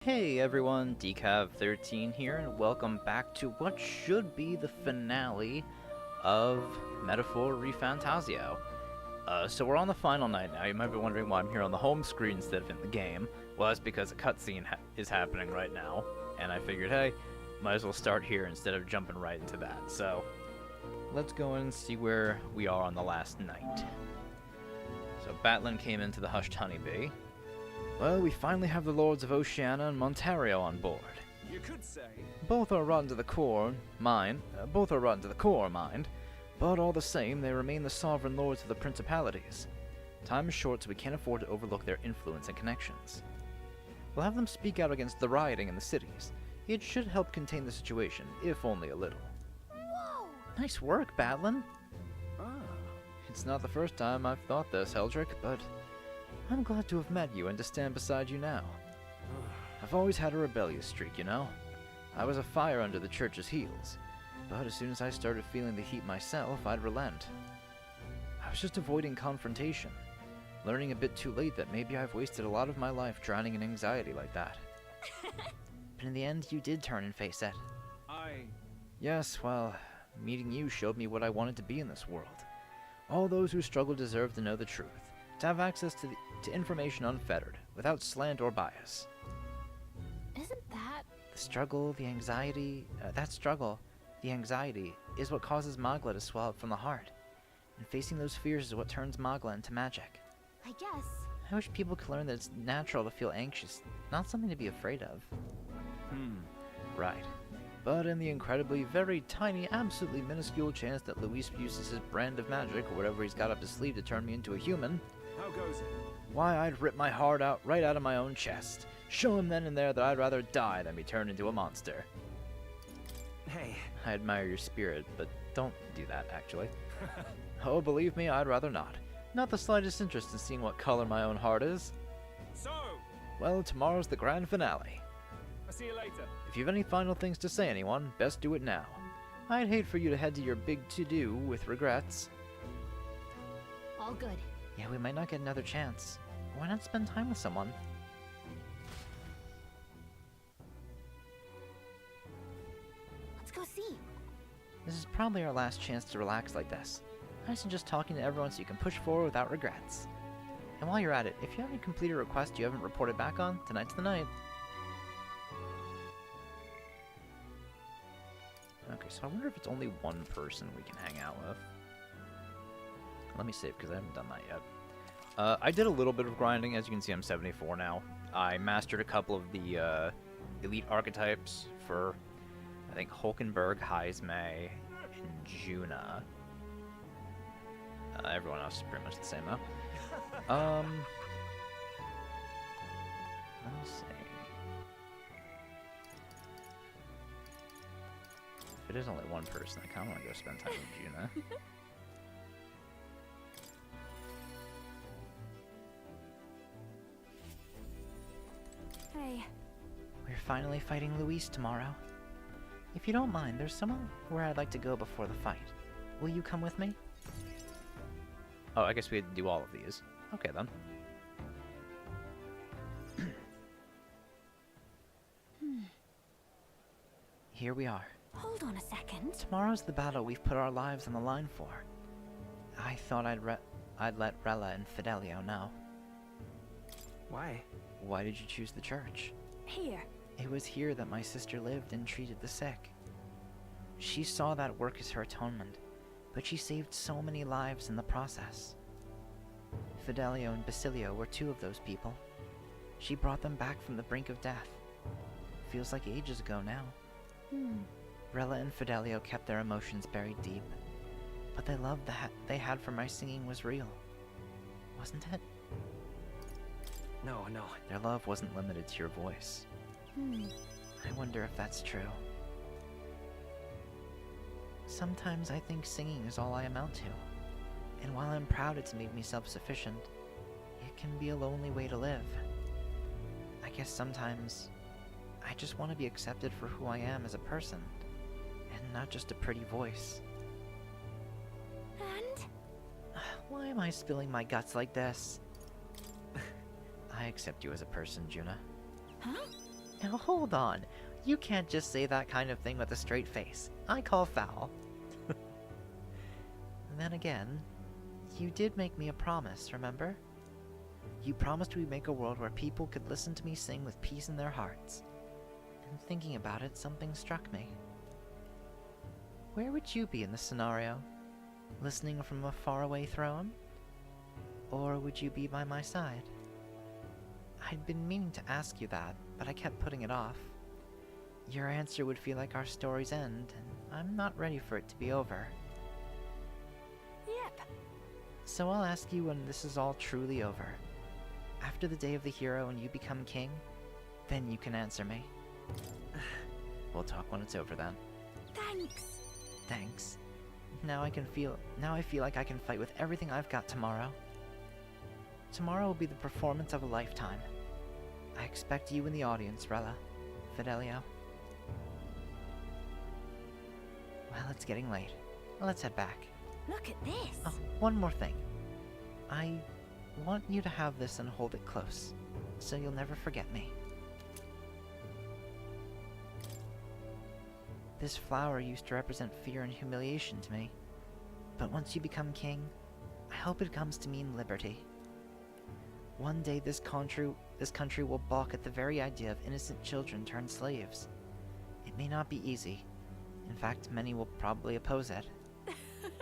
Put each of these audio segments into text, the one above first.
Hey everyone, Decav13 here, and welcome back to what should be the finale of Metaphor ReFantazio. So we're on the final night now. You might be wondering why I'm here on the home screen instead of in the game. Well, that's because a cutscene is happening right now, and I figured, hey, might as well start here instead of jumping right into that. So, let's go and see where we are on the last night. So Batlin came into the Hushed Honeybee. Well, we finally have the Lords of Oceania and Montario on board. You could say. Both are rotten to the core, mind. But all the same, they remain the sovereign lords of the principalities. Time is short, so we can't afford to overlook their influence and connections. We'll have them speak out against the rioting in the cities. It should help contain the situation, if only a little. Whoa! Nice work, Batlin. Ah. It's not the first time I've thought this, Heldrick, but I'm glad to have met you and to stand beside you now. I've always had a rebellious streak, you know? I was a fire under the church's heels, but as soon as I started feeling the heat myself, I'd relent. I was just avoiding confrontation, learning a bit too late that maybe I've wasted a lot of my life drowning in anxiety like that. But in the end, you did turn and face it. Yes, well, meeting you showed me what I wanted to be in this world. All those who struggle deserve to know the truth, to have access to information unfettered, without slant or bias. Isn't that... The struggle, the anxiety, is what causes Magla to swell up from the heart. And facing those fears is what turns Magla into magic. I guess... I wish people could learn that it's natural to feel anxious, not something to be afraid of. Right. But in the incredibly, very tiny, absolutely minuscule chance that Luis uses his brand of magic, or whatever he's got up his sleeve to turn me into a human, How goes it? why, I'd rip my heart out right out of my own chest. Show him then and there that I'd rather die than be turned into a monster. Hey. I admire your spirit, but don't do that, actually. Oh, believe me, I'd rather not. Not the slightest interest in seeing what color my own heart is. So, Well, tomorrow's the grand finale. I'll see you later. If you have any final things to say, anyone, best do it now. I'd hate for you to head to your big to-do with regrets. all good. Yeah, we might not get another chance. Why not spend time with someone? Let's go see. This is probably our last chance to relax like this. I suggest talking to everyone so you can push forward without regrets. And while you're at it, if you have any completed requests you haven't reported back on, tonight's the night. Okay, so I wonder if it's only one person we can hang out with. Let me save, because I haven't done that yet. I did a little bit of grinding. As you can see, I'm 74 now. I mastered a couple of the elite archetypes for, I think, Hulkenberg, Heisme, and Juna. Everyone else is pretty much the same, though. Let me see. If it is only one person, I kind of want to go spend time with Juna. Hey. We're finally fighting Luis tomorrow. If you don't mind, there's somewhere where I'd like to go before the fight. Will you come with me? Oh, I guess we had to do all of these. Okay, then. Here we are. Hold on a second. Tomorrow's the battle we've put our lives on the line for. I thought I'd let Rella and Fidelio know. Why? Why did you choose the church? Here. It was here that my sister lived and treated the sick. She saw that work as her atonement, but she saved so many lives in the process. Fidelio and Basilio were two of those people. She brought them back from the brink of death. Feels like ages ago now. Rella and Fidelio kept their emotions buried deep, but the love that they had for my singing was real. Wasn't it? No. Their love wasn't limited to your voice. I wonder if that's true. Sometimes I think singing is all I amount to. And while I'm proud it's made me self-sufficient, it can be a lonely way to live. I guess sometimes I just want to be accepted for who I am as a person, and not just a pretty voice. And? Why am I spilling my guts like this? I accept you as a person, Juna. Huh? Now hold on. You can't just say that kind of thing with a straight face. I call foul. And then again, you did make me a promise, remember? You promised we'd make a world where people could listen to me sing with peace in their hearts. And thinking about it, something struck me. Where would you be in this scenario? Listening from a faraway throne? Or would you be by my side? I'd been meaning to ask you that, but I kept putting it off. Your answer would feel like our story's end, and I'm not ready for it to be over. Yep. So I'll ask you when this is all truly over. After the day of the hero and you become king, then you can answer me. We'll talk when it's over then. Thanks. Thanks. Now I feel like I can fight with everything I've got tomorrow. Tomorrow will be the performance of a lifetime. I expect you in the audience, Rella. Fidelio. Well, it's getting late. Let's head back. Look at this. Oh, one more thing. I want you to have this and hold it close, so you'll never forget me. This flower used to represent fear and humiliation to me, but once you become king, I hope it comes to mean liberty. One day this country will balk at the very idea of innocent children turned slaves. It may not be easy. In fact, many will probably oppose it.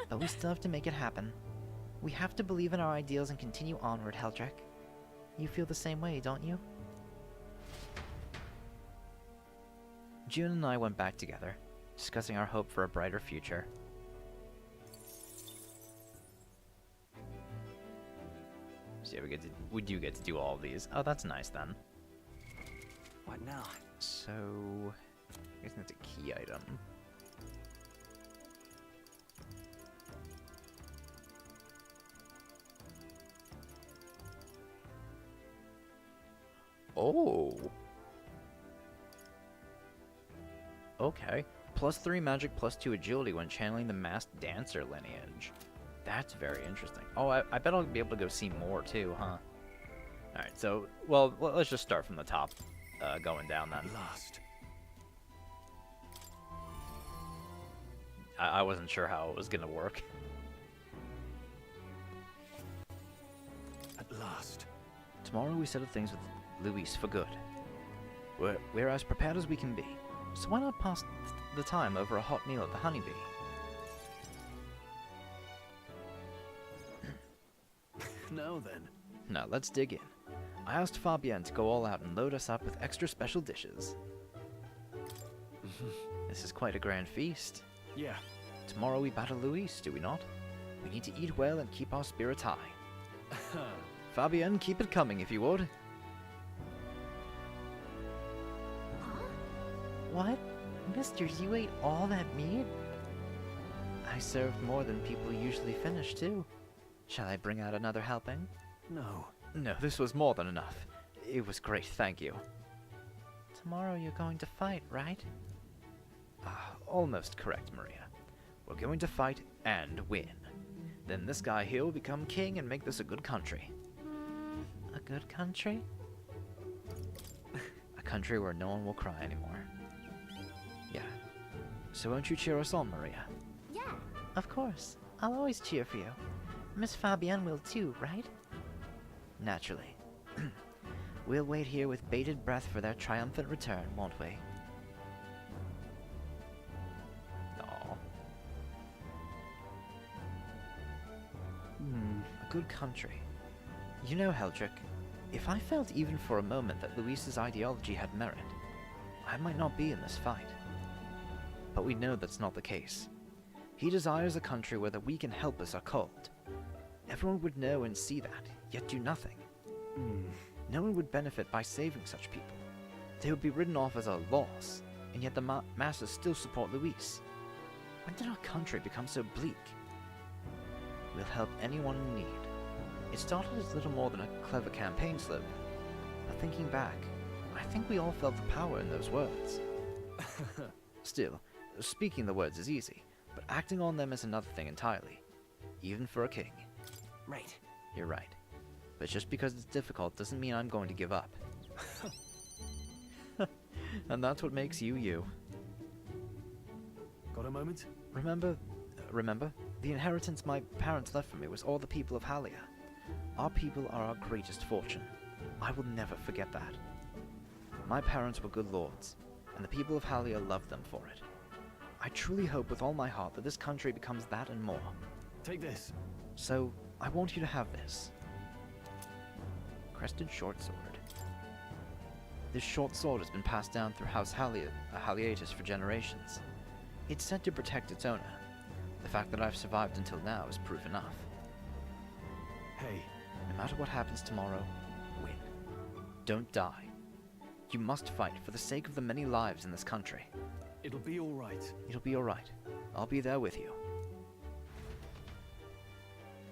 But we still have to make it happen. We have to believe in our ideals and continue onward, Heldrick. You feel the same way, don't you? June and I went back together, discussing our hope for a brighter future. So yeah, we do get to do all of these. Oh, that's nice then. What now? So, I guess that's a key item. Oh. Okay. +3 magic, +2 agility when channeling the masked dancer lineage. That's very interesting. Oh, I bet I'll be able to go see more too, huh? Alright, so, well, let's just start from the top, going down then. Lost. I wasn't sure how it was gonna work. At last. Tomorrow we settle things with Luis for good. We're as prepared as we can be, so why not pass the time over a hot meal at the Honeybee? Now then. Now let's dig in. I asked Fabienne to go all out and load us up with extra special dishes. This is quite a grand feast. Yeah. Tomorrow we battle Luis, do we not? We need to eat well and keep our spirits high. Fabienne, keep it coming if you would. Huh? What? Mister, you ate all that meat? I served more than people usually finish, too. Shall I bring out another helping? No. No, this was more than enough. It was great, thank you. Tomorrow you're going to fight, right? Almost correct, Maria. We're going to fight and win. Then this guy here will become king and make this a good country. A good country? A country where no one will cry anymore. Yeah. So won't you cheer us on, Maria? Yeah. Of course. I'll always cheer for you. Miss Fabienne will too, right? Naturally. We'll wait here with bated breath for their triumphant return, won't we? Aww. A good country. You know, Heldrick, if I felt even for a moment that Luis's ideology had merit, I might not be in this fight. But we know that's not the case. He desires a country where the weak and helpless are called. Everyone would know and see that, yet do nothing. No one would benefit by saving such people. They would be written off as a loss, and yet the masses still support Luis. When did our country become so bleak? We'll help anyone in need. It started as little more than a clever campaign slogan, but thinking back, I think we all felt the power in those words. Still, speaking the words is easy, but acting on them is another thing entirely, even for a king. Right. You're right. But just because it's difficult doesn't mean I'm going to give up. And that's what makes you you. Got a moment? Remember, the inheritance my parents left for me was all the people of Halia. Our people are our greatest fortune. I will never forget that. My parents were good lords, and the people of Halia loved them for it. I truly hope with all my heart that this country becomes that and more. Take this. So, I want you to have this. Crested short sword. This short sword has been passed down through House Haliatus for generations. It's said to protect its owner. The fact that I've survived until now is proof enough. Hey. No matter what happens tomorrow, win. Don't die. You must fight for the sake of the many lives in this country. It'll be all right. It'll be alright. I'll be there with you.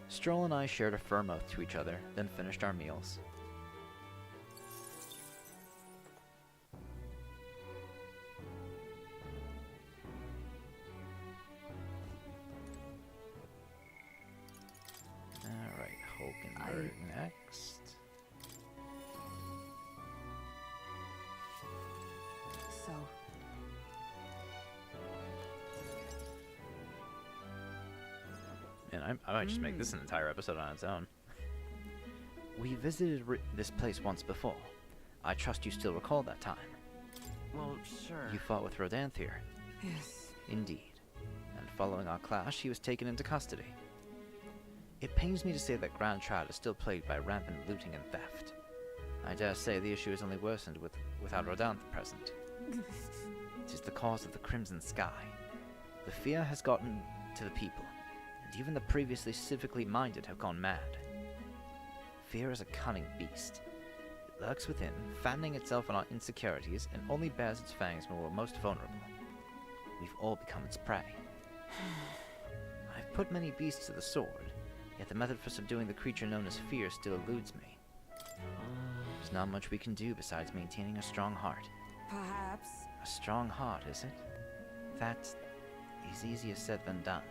Stroll and I shared a firm oath to each other, then finished our meals. Alright, Hulkenberg next. So, And I might just make this an entire episode on its own. We visited this place once before. I trust you still recall that time. Well, sure. You fought with Rodanthier. yes. Indeed. And following our clash, he was taken into custody. It pains me to say that Grand Trad is still plagued by rampant looting and theft. I dare say the issue is only worsened without Rodanth present. It is the cause of the Crimson Sky. The fear has gotten to the people, and even the previously civically minded have gone mad. Fear is a cunning beast. It lurks within, fattening itself on our insecurities, and only bares its fangs when we're most vulnerable. We've all become its prey. I've put many beasts to the sword, yet the method for subduing the creature known as fear still eludes me. There's not much we can do besides maintaining a strong heart. Perhaps. A strong heart, is it? That is easier said than done.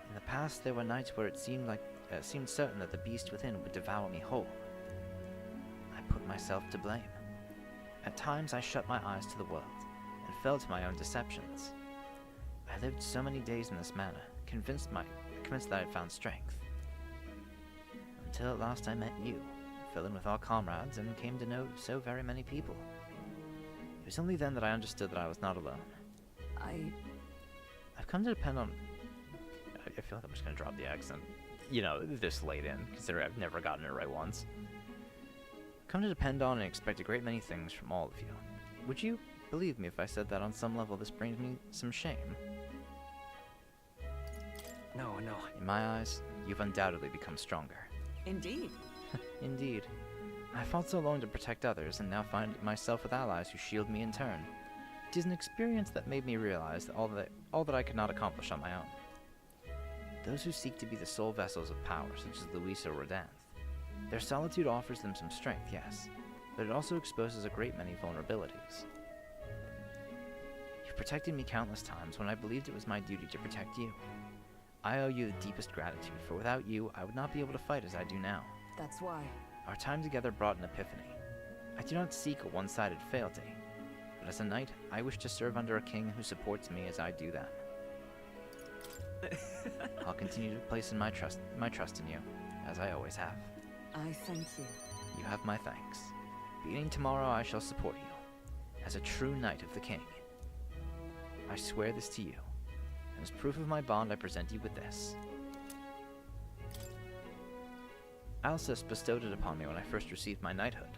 In the past, there were nights where it seemed certain that the beast within would devour me whole. I put myself to blame. At times, I shut my eyes to the world and fell to my own deceptions. I lived so many days in this manner, convinced that I had found strength. Until at last I met you, fell in with our comrades, and came to know so very many people. It was only then that I understood that I was not alone. I've come to depend on... I feel like I'm just going to drop the accent, this late in, considering I've never gotten it right once. Come to depend on and expect a great many things from all of you. Would you believe me if I said that on some level this brings me some shame? No. In my eyes, you've undoubtedly become stronger. Indeed. Indeed. I fought so long to protect others, and now find myself with allies who shield me in turn. It is an experience that made me realize that all that I could not accomplish on my own. Those who seek to be the sole vessels of power, such as Luis or Rodanth, their solitude offers them some strength, yes, but it also exposes a great many vulnerabilities. You've protected me countless times when I believed it was my duty to protect you. I owe you the deepest gratitude, for without you, I would not be able to fight as I do now. That's why. Our time together brought an epiphany. I do not seek a one-sided fealty, but as a knight, I wish to serve under a king who supports me as I do them. I'll continue to place my trust in you, as I always have. I thank you. You have my thanks. Beginning tomorrow, I shall support you, as a true knight of the king. I swear this to you, and as proof of my bond, I present you with this. Alcest bestowed it upon me when I first received my knighthood.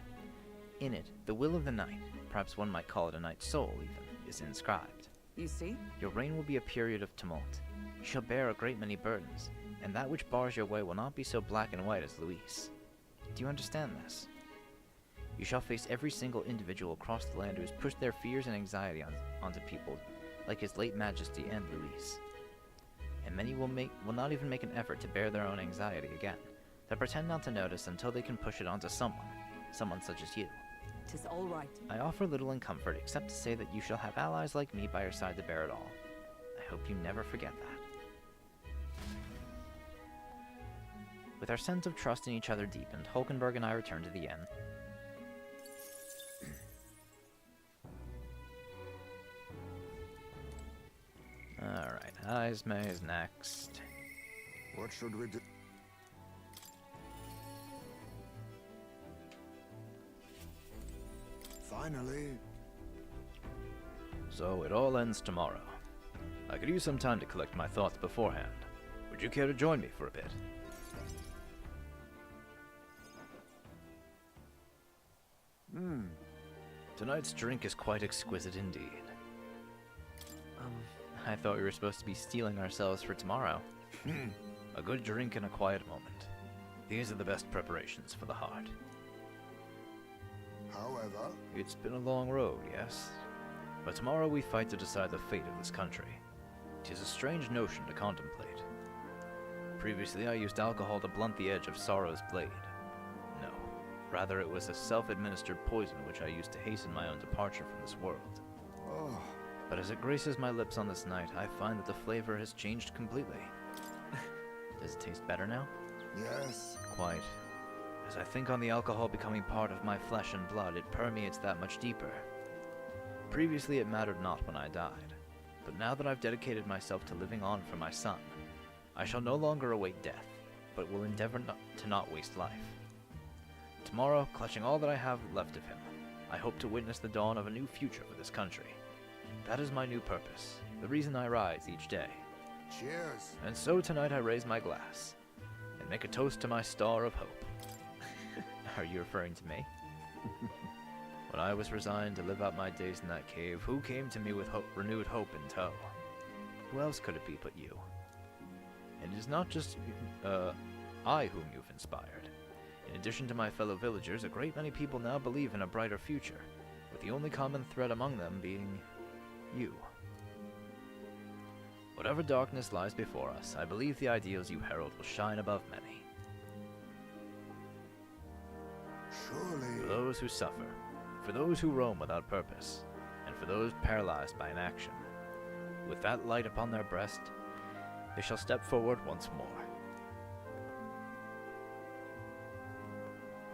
In it, the will of the knight, perhaps one might call it a knight's soul even, is inscribed. You see? Your reign will be a period of tumult. You shall bear a great many burdens, and that which bars your way will not be so black and white as Luis. Do you understand this? You shall face every single individual across the land who has pushed their fears and anxiety onto people, like His late Majesty and Luis. And many will not even make an effort to bear their own anxiety again. They'll pretend not to notice until they can push it onto someone such as you. 'Tis all right. I offer little in comfort except to say that you shall have allies like me by your side to bear it all. I hope you never forget that. With our sense of trust in each other deepened, Hulkenberg and I returned to the inn. Alright, Ismay is next. What should we do? Finally. So it all ends tomorrow. I could use some time to collect my thoughts beforehand. Would you care to join me for a bit? Tonight's drink is quite exquisite indeed. I thought we were supposed to be stealing ourselves for tomorrow. A good drink and a quiet moment. These are the best preparations for the heart. However, It's been a long road, yes? But tomorrow we fight to decide the fate of this country. 'Tis a strange notion to contemplate. Previously I used alcohol to blunt the edge of sorrow's blade. No, rather it was a self-administered poison which I used to hasten my own departure from this world. oh, But as it graces my lips on this night, I find that the flavor has changed completely. Does it taste better now? yes. Quite. As I think on the alcohol becoming part of my flesh and blood, it permeates that much deeper. Previously it mattered not when I died, but now that I've dedicated myself to living on for my son, I shall no longer await death, but will endeavor to not waste life. Tomorrow, clutching all that I have left of him, I hope to witness the dawn of a new future for this country. That is my new purpose, the reason I rise each day. Cheers. And so tonight I raise my glass, and make a toast to my star of hope. Are you referring to me? When I was resigned to live out my days in that cave, who came to me with renewed hope in tow? Who else could it be but you? And it is not just I whom you've inspired. In addition to my fellow villagers, a great many people now believe in a brighter future, with the only common thread among them being you. Whatever darkness lies before us, I believe the ideals you herald will shine above many. Surely. For those who suffer, for those who roam without purpose, and for those paralyzed by inaction. With that light upon their breast, they shall step forward once more.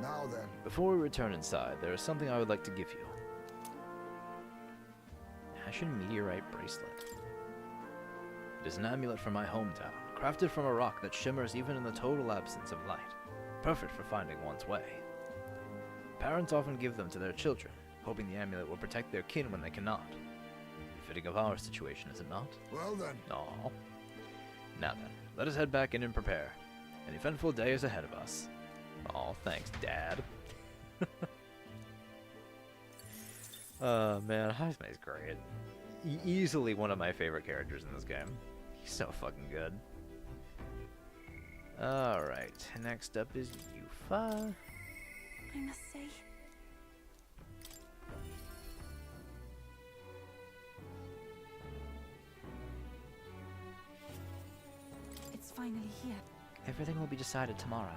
Now then. Before we return inside, there is something I would like to give you. Ashen Meteorite Bracelet. It is an amulet from my hometown, crafted from a rock that shimmers even in the total absence of light, perfect for finding one's way. Parents often give them to their children, hoping the amulet will protect their kin when they cannot. Fitting of our situation, is it not? Well then. Aww. Now then, let us head back in and prepare. An eventful day is ahead of us. Aw, thanks, Dad. Man, Heismay's great. Easily one of my favorite characters in this game. He's so fucking good. Alright, next up is Yufa. I must say. It's finally here. Everything will be decided tomorrow.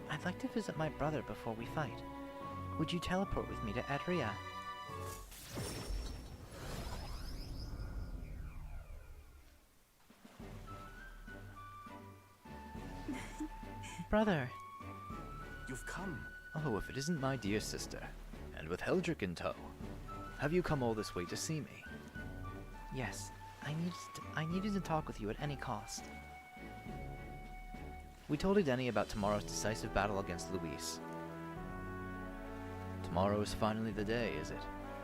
I'd like to visit my brother before we fight. Would you teleport with me to Adria? Brother! You've come. Oh, if it isn't my dear sister, and with Heldrick in tow. Have you come all this way to see me? Yes, I needed to talk with you at any cost. We told Edeni about tomorrow's decisive battle against Luis. Tomorrow is finally the day, is it?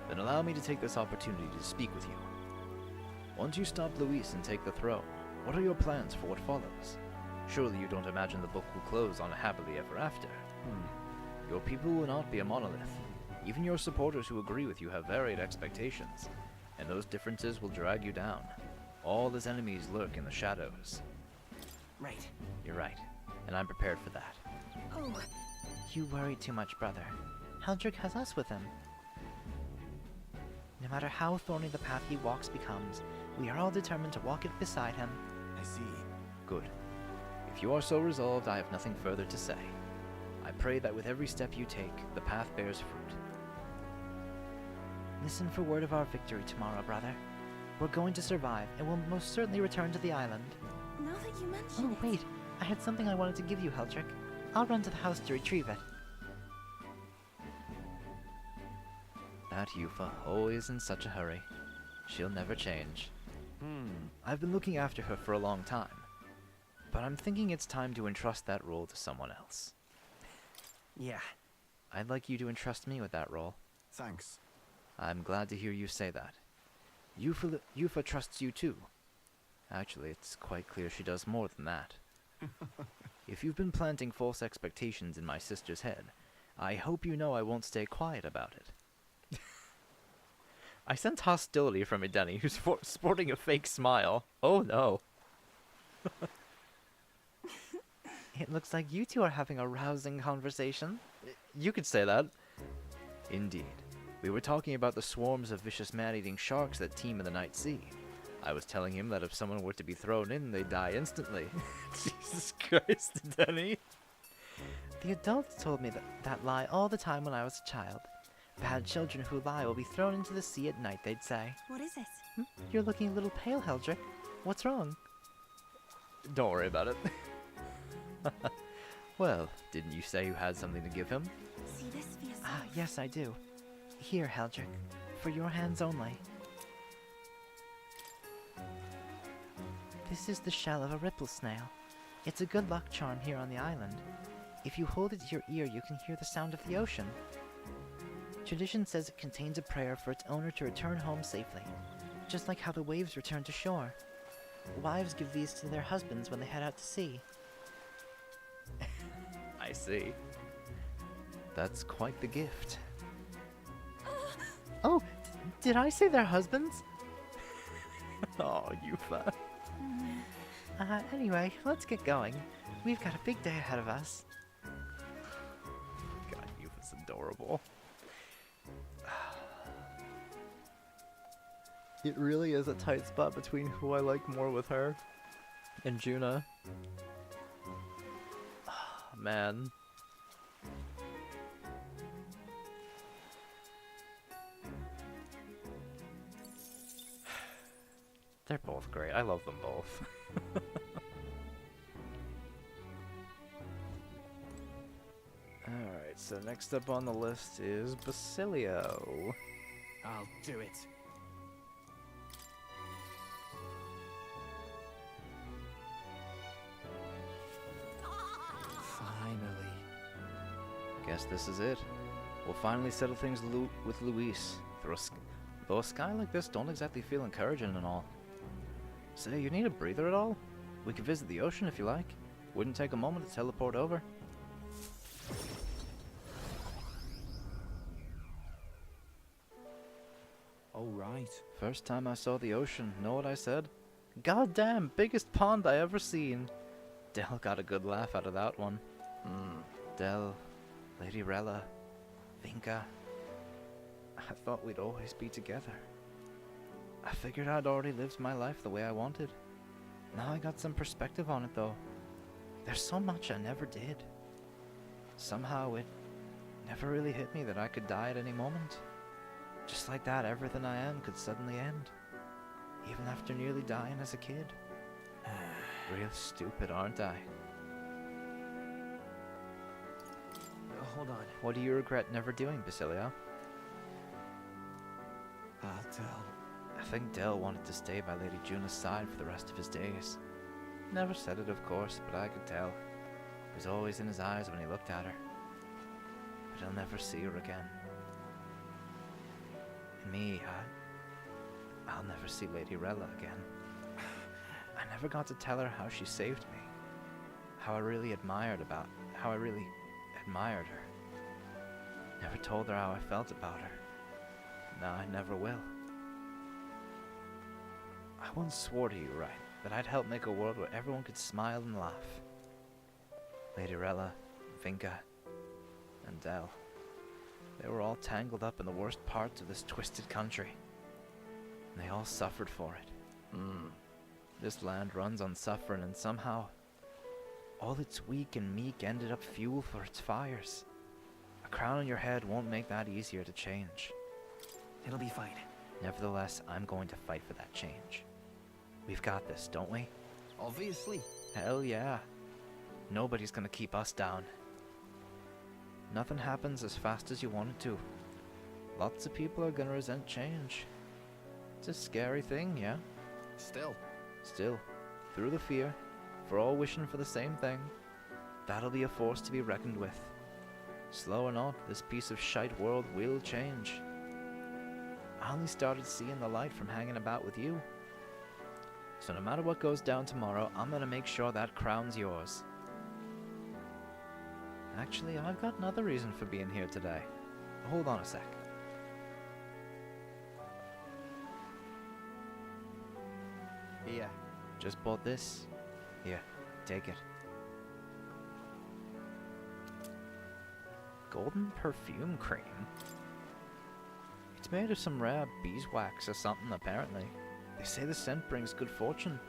Then allow me to take this opportunity to speak with you. Once you stop Luis and take the throne, what are your plans for what follows? Surely you don't imagine the book will close on a happily ever after. Your people will not be a monolith. Even your supporters who agree with you have varied expectations, and those differences will drag you down. All as enemies lurk in the shadows. Right. You're right, and I'm prepared for that. Oh, You worry too much, brother. Heldrick has us with him. No matter how thorny the path he walks becomes, we are all determined to walk it beside him. I see. Good. If you are so resolved, I have nothing further to say. I pray that with every step you take, the path bears fruit. Listen for word of our victory tomorrow, brother. We're going to survive, and we'll most certainly return to the island. now that you mention Oh, it. wait. I had something I wanted to give you, Heldrick. I'll run to the house to retrieve it. That Yufa, always in such a hurry. She'll never change. I've been looking after her for a long time, but I'm thinking it's time to entrust that role to someone else. Yeah. I'd like you to entrust me with that role. Thanks. I'm glad to hear you say that. Yufa trusts you too. Actually, it's quite clear she does more than that. If you've been planting false expectations in my sister's head, I hope you know I won't stay quiet about it. I sense hostility from Ideni, who's sporting a fake smile. Oh no. It looks like you two are having a rousing conversation. You could say that. Indeed. We were talking about the swarms of vicious man-eating sharks that teem in the night sea. I was telling him that if someone were to be thrown in, they'd die instantly. Jesus Christ, Denny. The adults told me that lie all the time when I was a child. Bad children who lie will be thrown into the sea at night, they'd say. What is it? You're looking a little pale, Heldrick. What's wrong? Don't worry about it. Well, didn't you say you had something to give him? See this for yourself. Ah, yes, I do. Here, Heldrick. For your hands only. This is the shell of a ripple snail. It's a good luck charm here on the island. If you hold it to your ear, you can hear the sound of the ocean. Tradition says it contains a prayer for its owner to return home safely, just like how the waves return to shore. Wives give these to their husbands when they head out to sea. I see. That's quite the gift. Oh, did I say their husbands? Oh, Yufa. Anyway, let's get going. We've got a big day ahead of us. God, Yufa's adorable. It really is a tight spot between who I like more with her and Juna. Man. They're both great. I love them both. Alright, so next up on the list is Basilio. I'll do it. Finally. Guess this is it. We'll finally settle things with Luis. Though a sky like this don't exactly feel encouraging and all. Say, you need a breather at all? We could visit the ocean if you like. Wouldn't take a moment to teleport over. All right. First time I saw the ocean, know what I said? Goddamn, biggest pond I ever seen. Del got a good laugh out of that one. Del, Lady Rella, Vinka. I thought we'd always be together. I figured I'd already lived my life the way I wanted. Now I got some perspective on it though. There's so much I never did. Somehow it never really hit me that I could die at any moment. Just like that, everything I am could suddenly end. Even after nearly dying as a kid. Real stupid, aren't I? Hold on. What do you regret never doing, Basilio? I'll tell. I think Del wanted to stay by Lady Juna's side for the rest of his days. Never said it, of course, but I could tell. It was always in his eyes when he looked at her. But he'll never see her again. And me, I'll never see Lady Rella again. I never got to tell her how she saved me. How I really admired her. Never told her how I felt about her. No, I never will. I once swore to you, right, that I'd help make a world where everyone could smile and laugh. Lady Rella, Vinka, and Del. They were all tangled up in the worst parts of this twisted country. And they all suffered for it. This land runs on suffering, and somehow all its weak and meek ended up fuel for its fires. A crown on your head won't make that easier to change. It'll be fine. Nevertheless, I'm going to fight for that change. We've got this, don't we? Obviously. Hell yeah. Nobody's gonna keep us down. Nothing happens as fast as you want it to. Lots of people are gonna resent change. It's a scary thing, yeah? Still. Still, through the fear, for all wishing for the same thing, that'll be a force to be reckoned with. Slow or not, this piece of shite world will change. I only started seeing the light from hanging about with you. So no matter what goes down tomorrow, I'm gonna make sure that crown's yours. Actually, I've got another reason for being here today. Hold on a sec. Here. Just bought this. Here, take it. Golden perfume cream? It's made of some rare beeswax or something, apparently. They say the scent brings good fortune.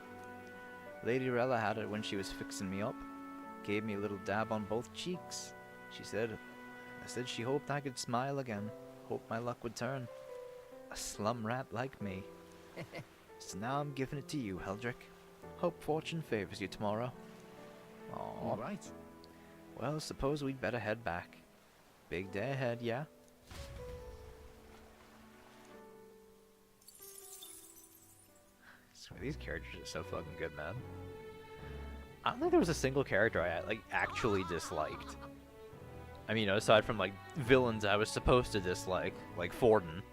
Lady Rella had it when she was fixing me up. Gave me a little dab on both cheeks. I said she hoped I could smile again. Hoped my luck would turn. A slum rat like me. So now I'm giving it to you, Heldrick. Hope fortune favors you tomorrow. All Aww. right. Well, suppose we'd better head back. Big day ahead, yeah? So these characters are so fucking good, man. I don't think there was a single character I like actually disliked. I mean, aside from like villains I was supposed to dislike, like Forden.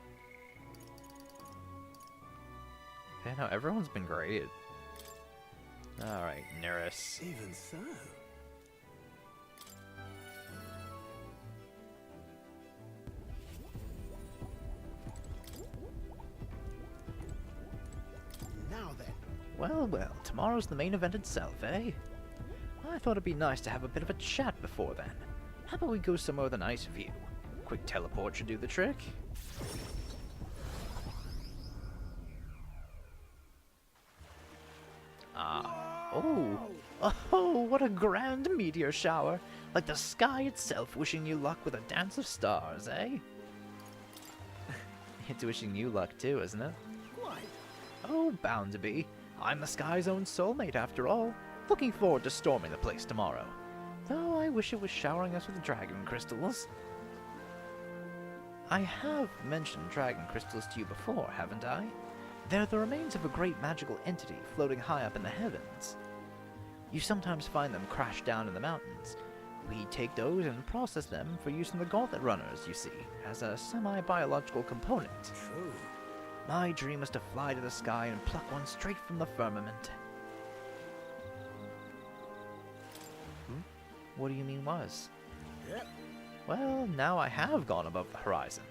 Yeah, no, everyone's been great. Alright, Neris. Even so. Now then. Well, well, tomorrow's the main event itself, eh? I thought it'd be nice to have a bit of a chat before then. How about we go somewhere with a nice view? Quick teleport should do the trick. Oh, what a grand meteor shower! Like the sky itself wishing you luck with a dance of stars, eh? It's wishing you luck too, isn't it? Quite. Oh, bound to be. I'm the sky's own soulmate after all. Looking forward to storming the place tomorrow. Though I wish it was showering us with dragon crystals. I have mentioned dragon crystals to you before, haven't I? They're the remains of a great magical entity floating high up in the heavens. You sometimes find them crashed down in the mountains. We take those and process them for use in the gauntlet runners, you see, as a semi-biological component. True. My dream was to fly to the sky and pluck one straight from the firmament. What do you mean was? Yep. Well, now I have gone above the horizon.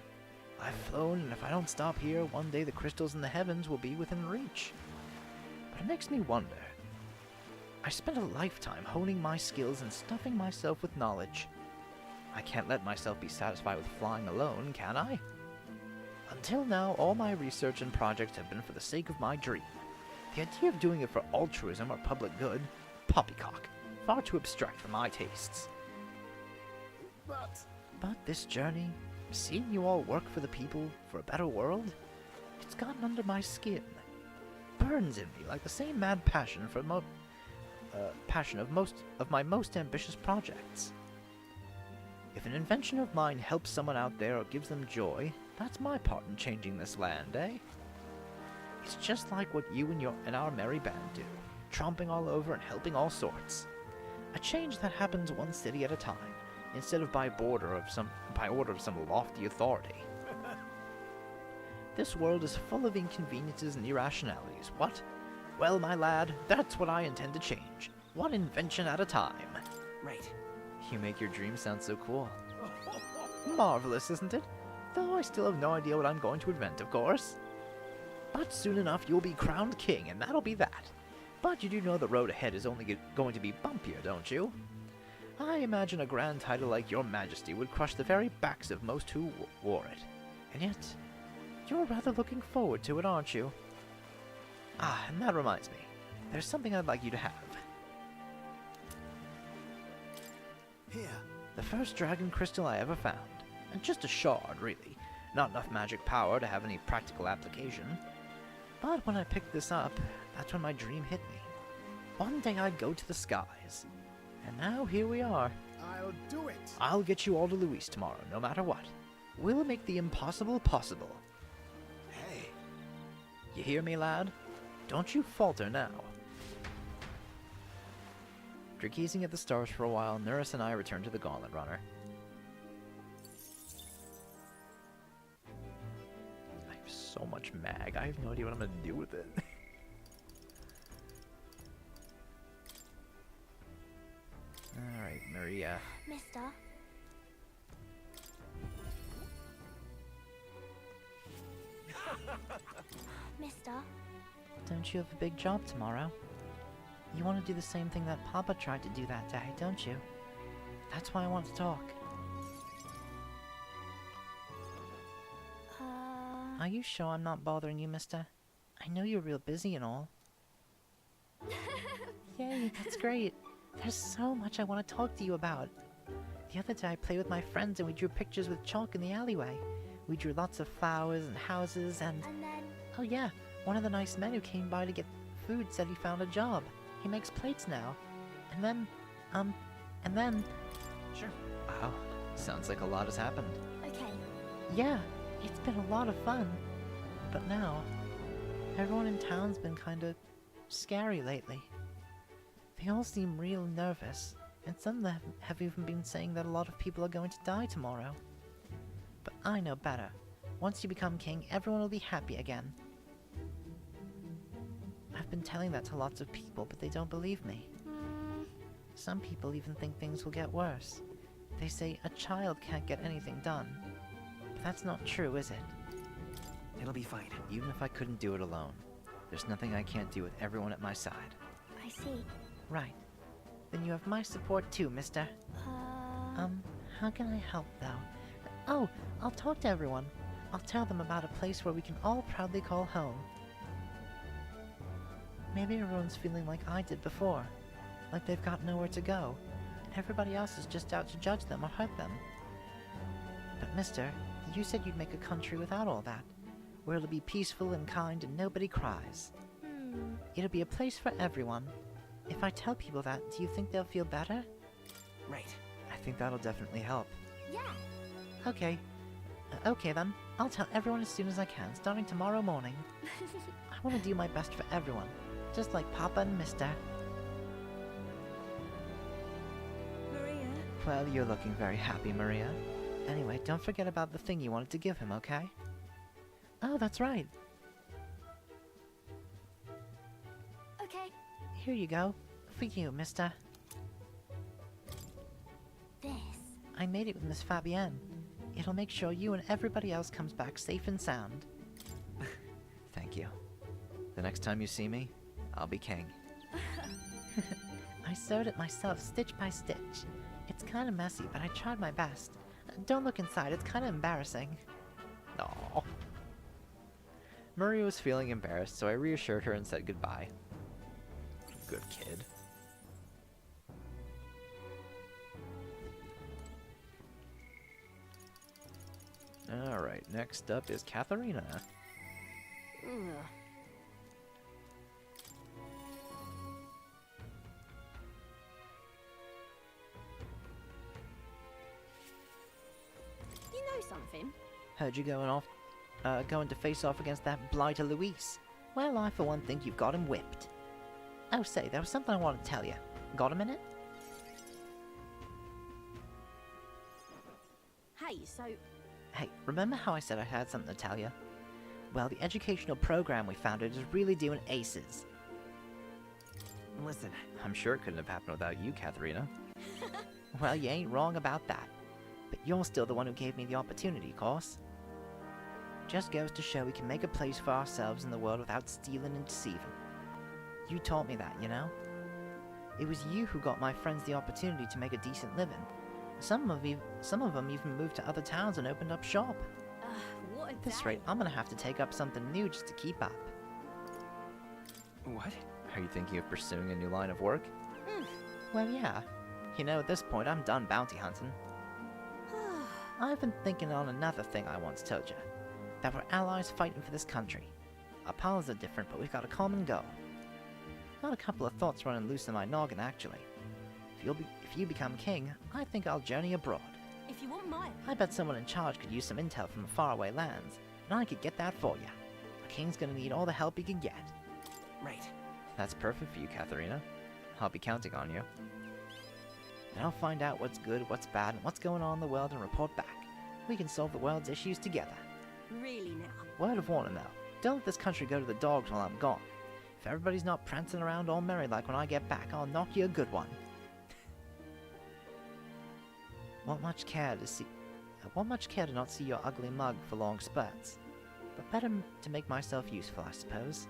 I've flown, and if I don't stop here, one day the crystals in the heavens will be within reach. But it makes me wonder. I spent a lifetime honing my skills and stuffing myself with knowledge. I can't let myself be satisfied with flying alone, can I? Until now, all my research and projects have been for the sake of my dream. The idea of doing it for altruism or public good? Poppycock. Far too abstract for my tastes. But this journey, seeing you all work for the people, for a better world, it's gotten under my skin. Burns in me like the same mad passion for of my most ambitious projects. If an invention of mine helps someone out there or gives them joy, that's my part in changing this land, eh? It's just like what you and our merry band do, tromping all over and helping all sorts. A change that happens one city at a time, instead of by order of some lofty authority. This world is full of inconveniences and irrationalities. What? Well, my lad, that's what I intend to change. One invention at a time. Right. You make your dream sound so cool. Marvelous, isn't it? Though I still have no idea what I'm going to invent, of course. But soon enough you'll be crowned king, and that'll be that. But you do know the road ahead is only going to be bumpier, don't you? I imagine a grand title like Your Majesty would crush the very backs of most who wore it. And yet, you're rather looking forward to it, aren't you? Ah, and that reminds me. There's something I'd like you to have. Here. The first dragon crystal I ever found. And just a shard, really. Not enough magic power to have any practical application. But when I picked this up, that's when my dream hit me. One day I'd go to the skies. And now here we are. I'll do it. I'll get you all to Luis tomorrow, no matter what. We'll make the impossible possible. Hey. You hear me, lad? Don't you falter now. After gazing at the stars for a while, Nurse and I return to the Gauntlet Runner. I have so much mag. I have no idea what I'm going to do with it. Alright, Maria. Mister. Mister. Don't you have a big job tomorrow? You want to do the same thing that Papa tried to do that day, don't you? That's why I want to talk. Are you sure I'm not bothering you, mister? I know you're real busy and all. Yay, that's great. There's so much I want to talk to you about. The other day I played with my friends and we drew pictures with chalk in the alleyway. We drew lots of flowers and houses and... And then... Oh yeah, one of the nice men who came by to get food said he found a job. He makes plates now. And then... Sure. Wow, sounds like a lot has happened. Okay. Yeah, it's been a lot of fun. But now, everyone in town's been kinda scary lately. They all seem real nervous, and some of them have even been saying that a lot of people are going to die tomorrow. But I know better. Once you become king, everyone will be happy again. I've been telling that to lots of people, but they don't believe me. Some people even think things will get worse. They say a child can't get anything done. But that's not true, is it? It'll be fine. Even if I couldn't do it alone, there's nothing I can't do with everyone at my side. I see. Right. Then you have my support too, mister. How can I help, though? Oh, I'll talk to everyone. I'll tell them about a place where we can all proudly call home. Maybe everyone's feeling like I did before. Like they've got nowhere to go, and everybody else is just out to judge them or hurt them. But mister, you said you'd make a country without all that, where it'll be peaceful and kind and nobody cries. It'll be a place for everyone. If I tell people that, do you think they'll feel better? Right. I think that'll definitely help. Yeah. Okay. Okay then. I'll tell everyone as soon as I can, starting tomorrow morning. I want to do my best for everyone, just like Papa and Mister. Maria. Well, you're looking very happy, Maria. Anyway, don't forget about the thing you wanted to give him, okay? Oh, that's right. Okay. Here you go. For you, mister. This. I made it with Miss Fabienne. It'll make sure you and everybody else comes back safe and sound. Thank you. The next time you see me, I'll be king. I sewed it myself, stitch by stitch. It's kinda messy, but I tried my best. Don't look inside, it's kinda embarrassing. Aww. Maria was feeling embarrassed, so I reassured her and said goodbye. Good kid. Alright, next up is Katharina. Ugh. You know something? Heard you going to face off against that blighter Luis. Well, I for one think you've got him whipped. Oh, say, there was something I wanted to tell you. Got a minute? Hey, so... Hey, remember how I said I had something to tell you? Well, the educational program we founded is really doing aces. Listen, I'm sure it couldn't have happened without you, Katharina. Well, you ain't wrong about that. But you're still the one who gave me the opportunity, course. Just goes to show we can make a place for ourselves in the world without stealing and deceiving. You taught me that, you know? It was you who got my friends the opportunity to make a decent living. Some of them even moved to other towns and opened up shop. what a At this day. rate, I'm gonna have to take up something new just to keep up. what? Are you thinking of pursuing a new line of work? Well, yeah. You know, at this point, I'm done bounty hunting. I've been thinking on another thing I once told you. That we're allies fighting for this country. Our powers are different, but we've got a common goal. Got a couple of thoughts running loose in my noggin, actually. If you become king, I think I'll journey abroad. If you want mine. I bet someone in charge could use some intel from faraway lands, and I could get that for you. A king's gonna need all the help he can get. Right. That's perfect for you, Katharina. I'll be counting on you. Then I'll find out what's good, what's bad, and what's going on in the world and report back. We can solve the world's issues together. Really now? Word of warning, though. Don't let this country go to the dogs while I'm gone. If everybody's not prancing around all merry like when I get back, I'll knock you a good one. Won't much care to not see your ugly mug for long spurts. But better to make myself useful, I suppose.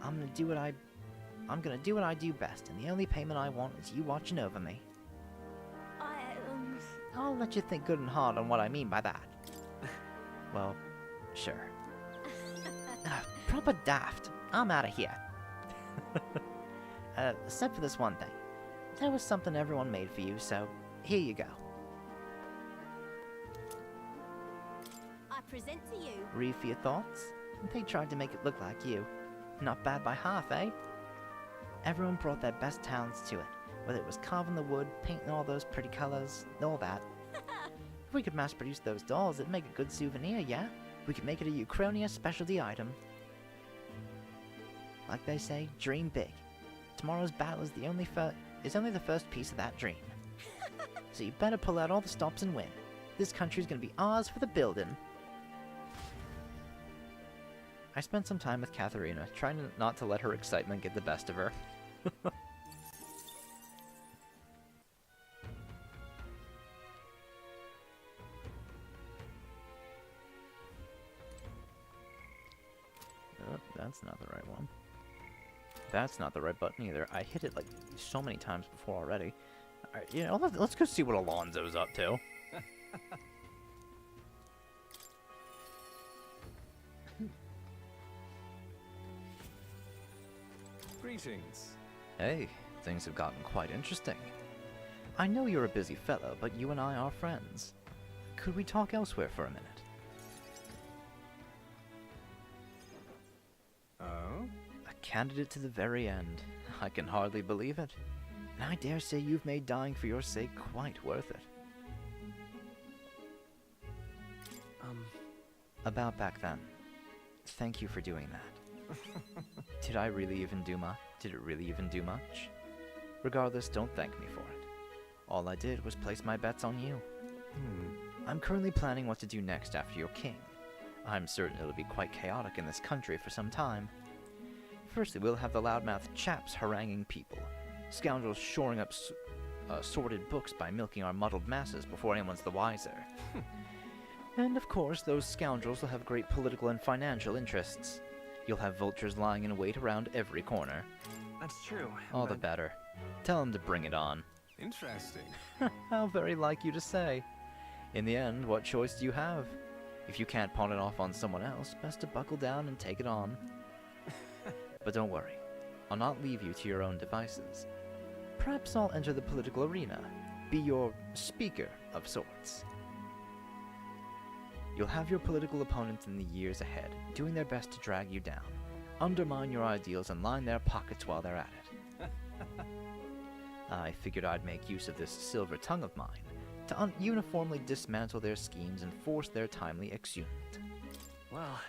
I'm gonna do what I do best, and the only payment I want is you watching over me. I'll let you think good and hard on what I mean by that. Well, sure. Proper daft. I'm out of here. Except for this one thing. There was something everyone made for you, so here you go. I present to you. Read for your thoughts? They tried to make it look like you. Not bad by half, eh? Everyone brought their best talents to it, whether it was carving the wood, painting all those pretty colors, all that. If we could mass produce those dolls, it'd make a good souvenir, yeah? We could make it a Uchronia specialty item. Like they say, dream big. Tomorrow's battle is only the first piece of that dream. So you better pull out all the stops and win. This country's gonna be ours for the building. I spent some time with Katharina, trying not to let her excitement get the best of her. Oh, that's not the right one. That's not the right button either. I hit it like so many times before already. Alright, you know, let's go see what Alonzo's up to. Greetings. Hey, things have gotten quite interesting. I know you're a busy fellow, but you and I are friends. Could we talk elsewhere for a minute? Oh? A candidate to the very end. I can hardly believe it. And I dare say you've made dying for your sake quite worth it. About back then. Thank you for doing that. Did it really even do much? Regardless, don't thank me for it. All I did was place my bets on you. I'm currently planning what to do next after you're king. I'm certain it'll be quite chaotic in this country for some time. Firstly, we'll have the loudmouth chaps haranguing people, scoundrels shoring up sordid books by milking our muddled masses before anyone's the wiser. And of course, those scoundrels will have great political and financial interests. You'll have vultures lying in wait around every corner. That's true. All the but better. Tell them to bring it on. Interesting. How very like you to say. In the end, what choice do you have? If you can't pawn it off on someone else, best to buckle down and take it on. But don't worry. I'll not leave you to your own devices. Perhaps I'll enter the political arena, be your speaker of sorts. You'll have your political opponents in the years ahead, doing their best to drag you down, undermine your ideals, and line their pockets while they're at it. I figured I'd make use of this silver tongue of mine to uniformly dismantle their schemes and force their timely exhument. well,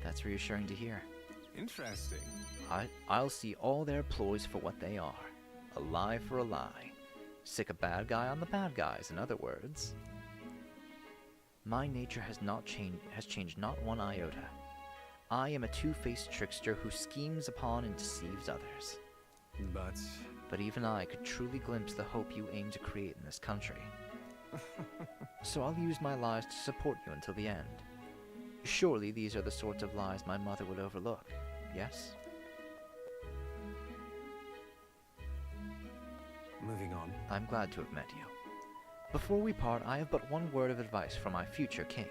That's reassuring to hear. Interesting. I'll see all their ploys for what they are. A lie for a lie. Sick a bad guy on the bad guys, in other words. My nature has changed not one iota. I am a two-faced trickster who schemes upon and deceives others. But even I could truly glimpse the hope you aim to create in this country. So I'll use my lies to support you until the end. Surely these are the sorts of lies my mother would overlook, yes? moving on. I'm glad to have met you. Before we part, I have but one word of advice for my future king.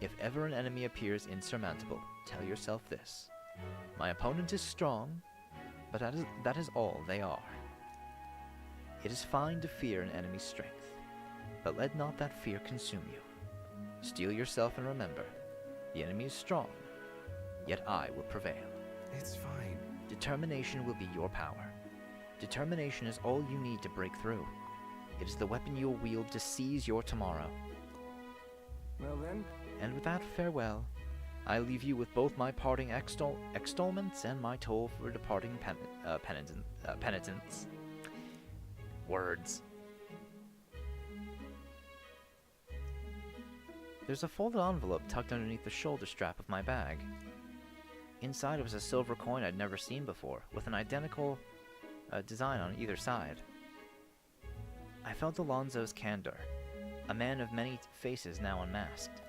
If ever an enemy appears insurmountable, tell yourself this. My opponent is strong, but that is all they are. It is fine to fear an enemy's strength, but let not that fear consume you. Steel yourself and remember, the enemy is strong, yet I will prevail. It's fine. Determination will be your power. Determination is all you need to break through. It is the weapon you'll wield to seize your tomorrow. Well then, And with that farewell, I leave you with both my parting extolments and my toll for departing penitents. Words. There's a folded envelope tucked underneath the shoulder strap of my bag. Inside was a silver coin I'd never seen before, with an identical design on either side. I felt Alonzo's candor, a man of many faces now unmasked.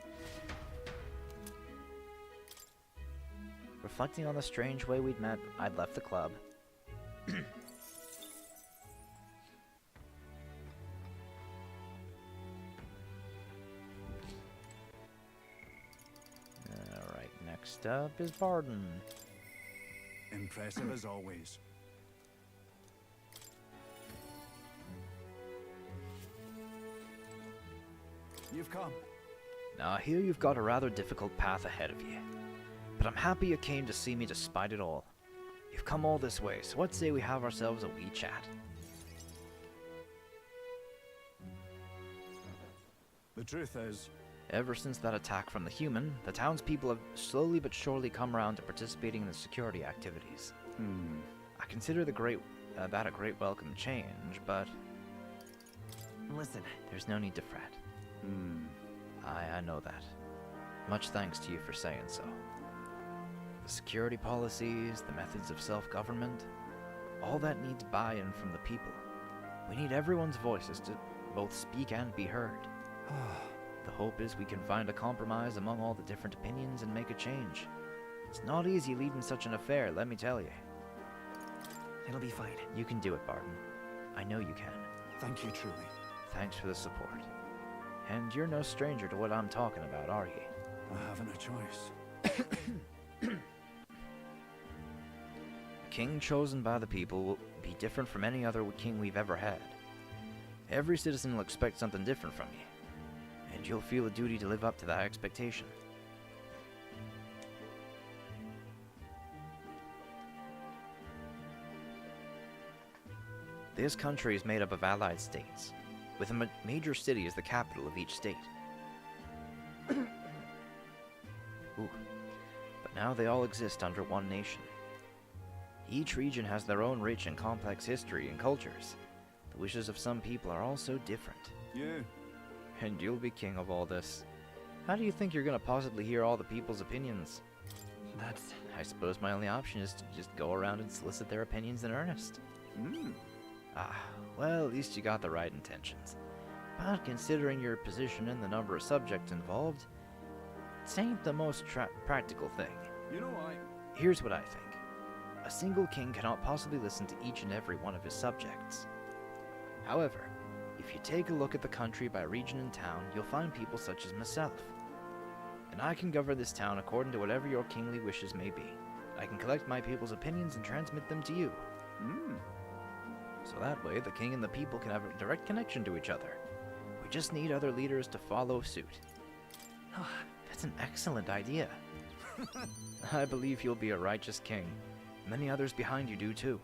Reflecting on the strange way we'd met, I'd left the club. Alright, next up is Barden. Impressive as always. You've come. Now, I hear you've got a rather difficult path ahead of you. But I'm happy you came to see me despite it all. You've come all this way, so what say we have ourselves a wee chat? The truth is, Ever since that attack from the human, the townspeople have slowly but surely come around to participating in the security activities. I consider that a great welcome change, but Listen, there's no need to fret. I know that. Much thanks to you for saying so. The security policies, the methods of self-government, all that needs buy-in from the people. We need everyone's voices to both speak and be heard. The hope is we can find a compromise among all the different opinions and make a change. It's not easy leading such an affair, let me tell you. it'll be fine. You can do it, Barton. I know you can. thank you truly. Thanks for the support. And you're no stranger to what I'm talking about, are you? I haven't a choice. The king chosen by the people will be different from any other king we've ever had. Every citizen will expect something different from you, and you'll feel a duty to live up to that expectation. This country is made up of allied states, with a major city as the capital of each state. Ooh. But now they all exist under one nation. Each region has their own rich and complex history and cultures. The wishes of some people are all so different. You. And you'll be king of all this. How do you think you're gonna possibly hear all the people's opinions? That's... I suppose my only option is to just go around and solicit their opinions in earnest. Ah, well, at least you got the right intentions. But considering your position and the number of subjects involved, it ain't the most practical thing. You know, Here's what I think. A single king cannot possibly listen to each and every one of his subjects. However, if you take a look at the country by region and town, you'll find people such as myself. And I can govern this town according to whatever your kingly wishes may be. I can collect my people's opinions and transmit them to you. So that way, the king and the people can have a direct connection to each other. We just need other leaders to follow suit. That's an excellent idea. I believe you'll be a righteous king. Many others behind you do too.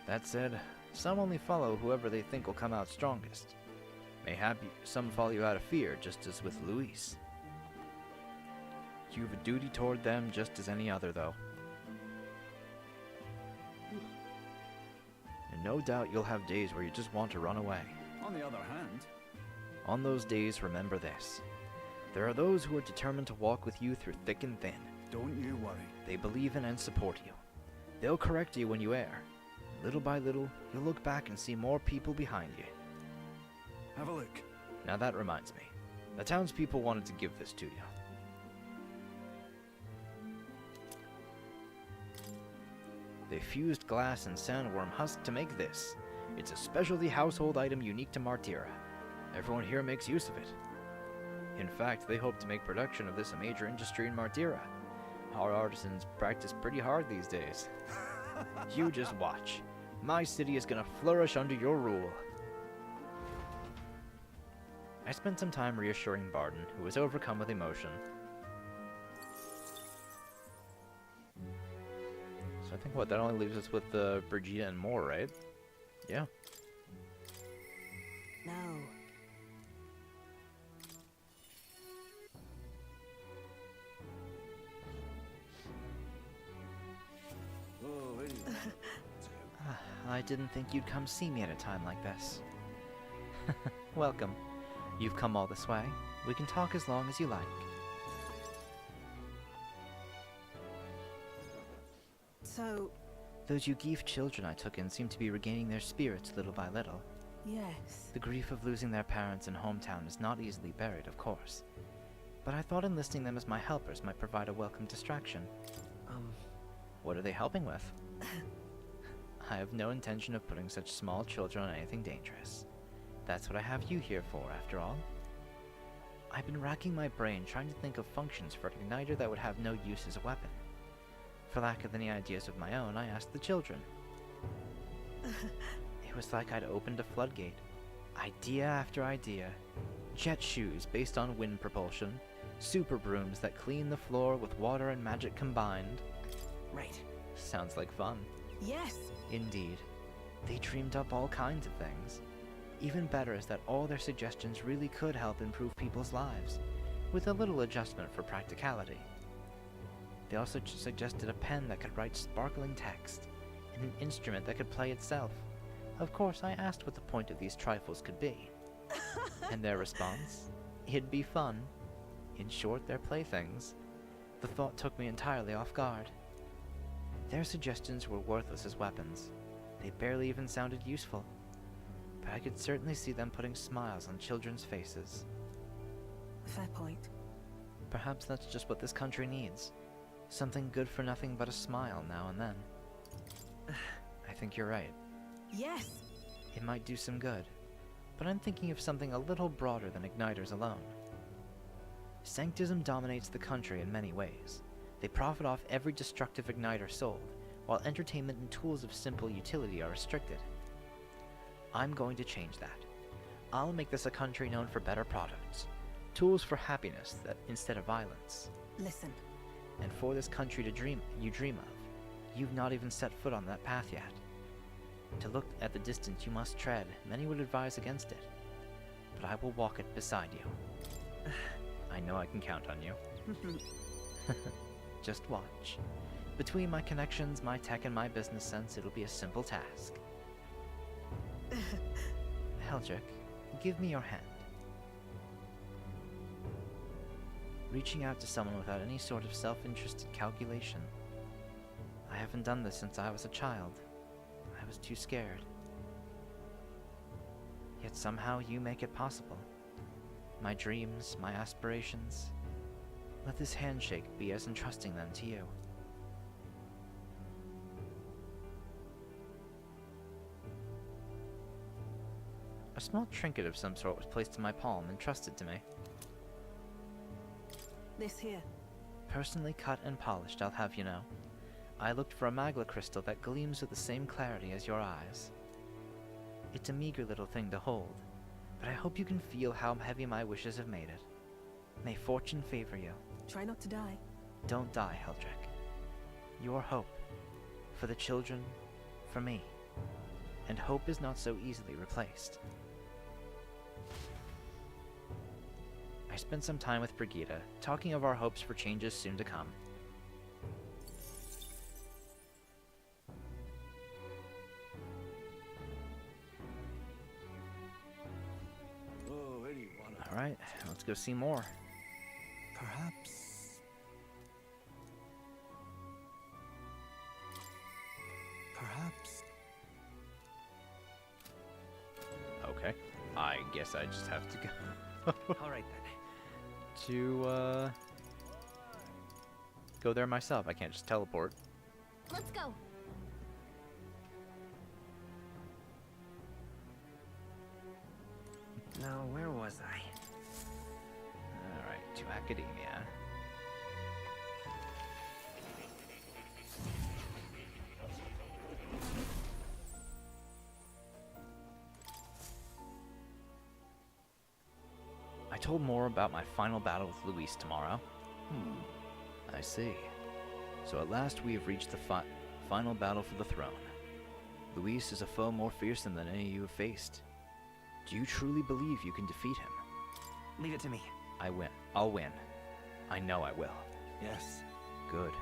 That said, some only follow whoever they think will come out strongest. Mayhap some follow you out of fear, just as with Luis. You have a duty toward them just as any other, though. And no doubt you'll have days where you just want to run away. on the other hand, On those days, remember this. There are those who are determined to walk with you through thick and thin. don't you worry. They believe in and support you. They'll correct you when you err. Little by little, you'll look back and see more people behind you. Have a look. Now that reminds me. The townspeople wanted to give this to you. They fused glass and sandworm husk to make this. It's a specialty household item unique to Martira. Everyone here makes use of it. In fact, they hope to make production of this a major industry in Martira. Our artisans practice pretty hard these days. You just watch. My city is gonna flourish under your rule. I spent some time reassuring Barton, who was overcome with emotion. So I think that only leaves us with Brigida and Moore, right? Yeah. No. I didn't think you'd come see me at a time like this. Welcome. You've come all this way. We can talk as long as you like. So, Those Yugeef children I took in seem to be regaining their spirits little by little. yes. The grief of losing their parents and hometown is not easily buried, of course. But I thought enlisting them as my helpers might provide a welcome distraction. What are they helping with? I have no intention of putting such small children on anything dangerous. That's what I have you here for, after all. I've been racking my brain trying to think of functions for an igniter that would have no use as a weapon. For lack of any ideas of my own, I asked the children. It was like I'd opened a floodgate. Idea after idea. Jet shoes based on wind propulsion. Super brooms that clean the floor with water and magic combined. Right. Sounds like fun. Yes. Indeed. They dreamed up all kinds of things. Even better is that all their suggestions really could help improve people's lives, with a little adjustment for practicality. They also suggested a pen that could write sparkling text, and an instrument that could play itself. Of course, I asked what the point of these trifles could be. And their response? It'd be fun. In short, they're playthings. The thought took me entirely off guard. Their suggestions were worthless as weapons. They barely even sounded useful. But I could certainly see them putting smiles on children's faces. Fair point. Perhaps that's just what this country needs. Something good for nothing but a smile now and then. I think you're right. Yes. It might do some good. But I'm thinking of something a little broader than igniters alone. Sanctism dominates the country in many ways. They profit off every destructive igniter sold, while entertainment and tools of simple utility are restricted. I'm going to change that. I'll make this a country known for better products, tools for happiness that instead of violence. Listen. And for this country to dream of, you've not even set foot on that path yet. To look at the distance you must tread, many would advise against it. But I will walk it beside you. I know I can count on you. Just watch. Between my connections, my tech, and my business sense, it'll be a simple task. Heldrick, give me your hand. Reaching out to someone without any sort of self-interested calculation. I haven't done this since I was a child. I was too scared. Yet somehow you make it possible. My dreams, my aspirations. Let this handshake be as entrusting them to you. A small trinket of some sort was placed in my palm and trusted to me. This here. Personally cut and polished, I'll have you know. I looked for a magla crystal that gleams with the same clarity as your eyes. It's a meager little thing to hold, but I hope you can feel how heavy my wishes have made it. May fortune favor you. Try not to die. Don't die, Heldrick. Your hope. For the children, for me. And hope is not so easily replaced. I spent some time with Brigida, talking of our hopes for changes soon to come. Oh, where do you wanna? Alright, let's go see more. Perhaps. Perhaps. Okay. I guess I just have to go. All right then. Go there myself. I can't just teleport. Let's go. Now, where was I? Alright, to academia. I told more about my final battle with Luis tomorrow. I see. So at last we have reached the final battle for the throne. Luis is a foe more fearsome than any you have faced. Do you truly believe you can defeat him? Leave it to me. I win. I'll win. I know I will. Yes. Good.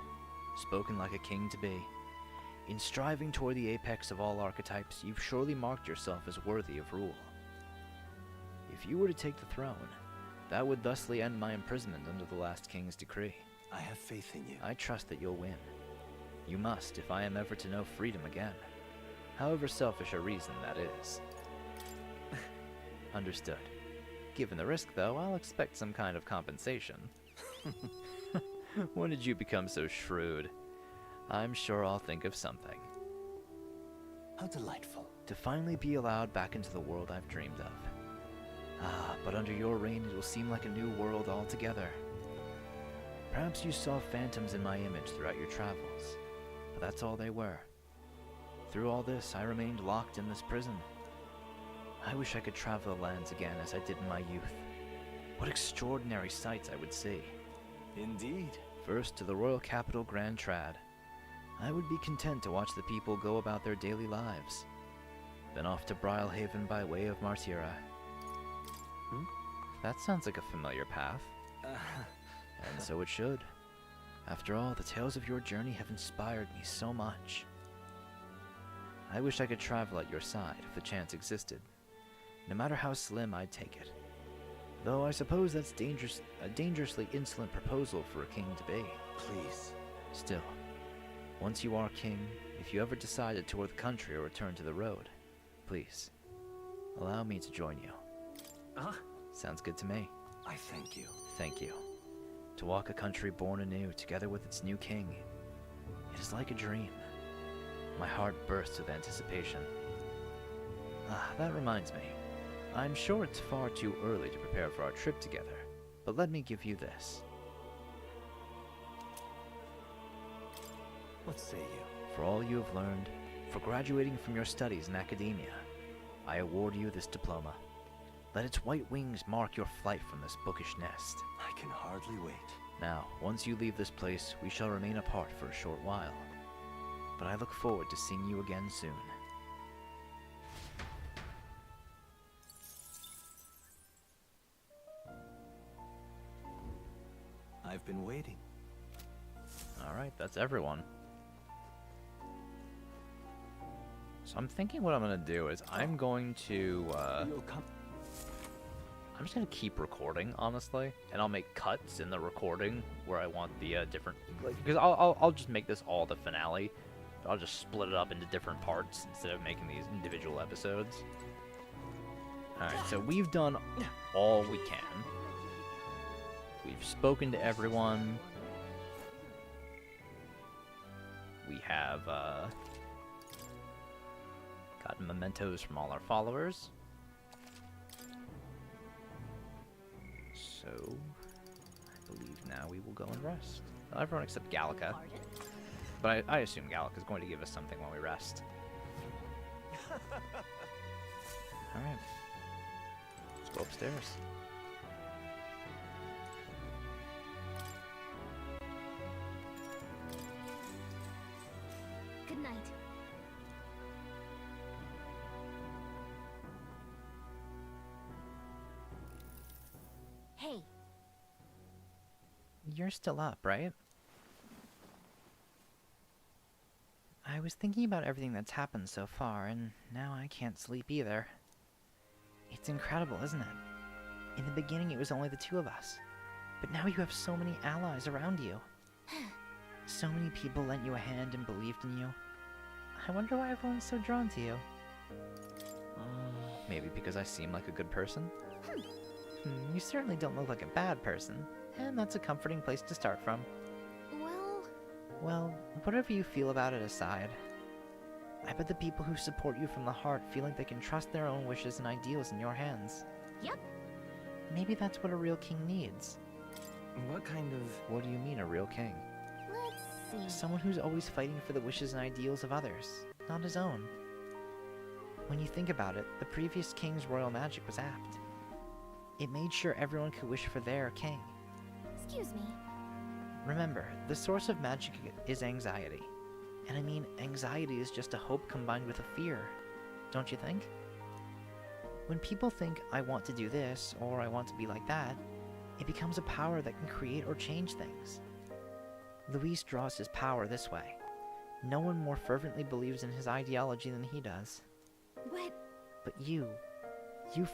Spoken like a king to be. In striving toward the apex of all archetypes, you've surely marked yourself as worthy of rule. If you were to take the throne, that would thusly end my imprisonment under the last king's decree. I have faith in you. I trust that you'll win. You must, if I am ever to know freedom again. However selfish a reason that is. Understood. Given the risk, though, I'll expect some kind of compensation. When did you become so shrewd? I'm sure I'll think of something. How delightful. To finally be allowed back into the world I've dreamed of. Ah, but under your reign it will seem like a new world altogether. Perhaps you saw phantoms in my image throughout your travels, but that's all they were. Through all this, I remained locked in this prison. I wish I could travel the lands again as I did in my youth. What extraordinary sights I would see. Indeed. First to the royal capital Grand Trad. I would be content to watch the people go about their daily lives. Then off to Brylehaven by way of Martira. That sounds like a familiar path. And so it should. After all, the tales of your journey have inspired me so much. I wish I could travel at your side if the chance existed. No matter how slim, I'd take it. Though I suppose that's a dangerously insolent proposal for a king to be. Please. Still, once you are king, if you ever decide to tour the country or return to the road, please, allow me to join you. Sounds good to me. I thank you. Thank you. To walk a country born anew, together with its new king, it is like a dream. My heart bursts with anticipation. Ah, that reminds me. I'm sure it's far too early to prepare for our trip together, but let me give you this. What say you? For all you have learned, for graduating from your studies in academia, I award you this diploma. Let its white wings mark your flight from this bookish nest. I can hardly wait. Now, once you leave this place, we shall remain apart for a short while. But I look forward to seeing you again soon. I've been waiting. Alright, that's everyone. So I'm thinking what I'm going to do is I'm going to, You'll come. I'm just going to keep recording, honestly. And I'll make cuts in the recording where I want the different, like, because I'll just make this all the finale. I'll just split it up into different parts instead of making these individual episodes. Alright, so we've done all we can. We've spoken to everyone. We have gotten mementos from all our followers. So, I believe now we will go and rest. Well, everyone except Gallica. Pardon? But I assume Gallic is going to give us something while we rest. Alright. Let's go upstairs. Good night. Hey, You're still up, right? I was thinking about everything that's happened so far, and now I can't sleep either. It's incredible, isn't it? In the beginning, it was only the two of us. But now you have so many allies around you. So many people lent you a hand and believed in you. I wonder why everyone's so drawn to you. Maybe because I seem like a good person? You certainly don't look like a bad person, and that's a comforting place to start from. Well, whatever you feel about it aside, I bet the people who support you from the heart feel like they can trust their own wishes and ideals in your hands. Yep. Maybe that's what a real king needs. What kind of... What do you mean, a real king? Let's see. Someone who's always fighting for the wishes and ideals of others, not his own. When you think about it, the previous king's royal magic was apt. It made sure everyone could wish for their king. Excuse me. Remember, the source of magic is anxiety. And I mean, anxiety is just a hope combined with a fear, don't you think? When people think, I want to do this, or I want to be like that, it becomes a power that can create or change things. Luis draws his power this way. No one more fervently believes in his ideology than he does. What? But you